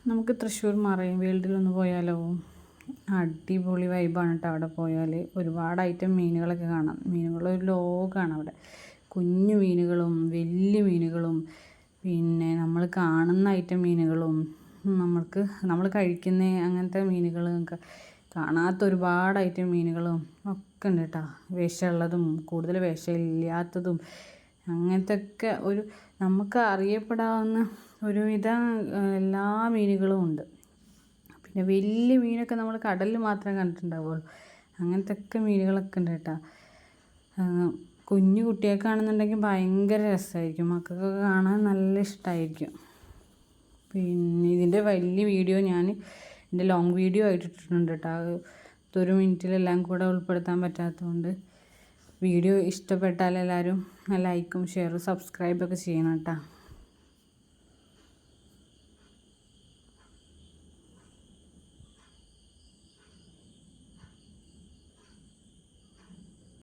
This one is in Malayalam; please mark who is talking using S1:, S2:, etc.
S1: നമുക്ക് തൃശ്ശൂർ മറൈൻ വേൾഡിലൊന്ന് പോയാലോ? അടിപൊളി വൈബാണ് കേട്ടോ. അവിടെ പോയാൽ ഒരുപാട് ഐറ്റം മീനുകളൊക്കെ കാണാം. മീനുകളൊരു ലോകമാണ് അവിടെ. കുഞ്ഞു മീനുകളും വലിയ മീനുകളും പിന്നെ നമ്മൾ കാണുന്ന ഐറ്റം മീനുകളും നമ്മൾ കഴിക്കുന്ന അങ്ങനത്തെ മീനുകളൊക്കെ കാണാത്ത ഒരുപാട് ഐറ്റം മീനുകളും ഒക്കെ ഉണ്ട് കേട്ടോ. വിഷമുള്ളതും കൂടുതൽ വിഷമില്ലാത്തതും അങ്ങനത്തെ ഒക്കെ നമുക്ക് അറിയപ്പെടാവുന്ന ഒരുവിധ എല്ലാ മീനുകളും ഉണ്ട്. പിന്നെ വലിയ മീനൊക്കെ നമ്മൾ കടലിൽ മാത്രമേ കണ്ടിട്ടുണ്ടാവുള്ളൂ. അങ്ങനത്തെ ഒക്കെ മീനുകളൊക്കെ ഉണ്ട് കേട്ടോ. കുഞ്ഞു കുട്ടികൾക്കാണെന്നുണ്ടെങ്കിൽ ഭയങ്കര രസമായിരിക്കും. മക്കൾക്കൊക്കെ കാണാൻ നല്ല ഇഷ്ടമായിരിക്കും. പിന്നെ ഇതിൻ്റെ വലിയ വീഡിയോ ഞാൻ എൻ്റെ ലോങ് വീഡിയോ ആയിട്ട് ഇട്ടിട്ടുണ്ട് കേട്ടോ. ഒരു മിനിറ്റിലെല്ലാം കൂടെ ഉൾപ്പെടുത്താൻ പറ്റാത്തതുകൊണ്ട് വീഡിയോ ഇഷ്ടപ്പെട്ടാൽ എല്ലാവരും ലൈക്കും ഷെയറും സബ്സ്ക്രൈബൊക്കെ ചെയ്യണം കേട്ടോ.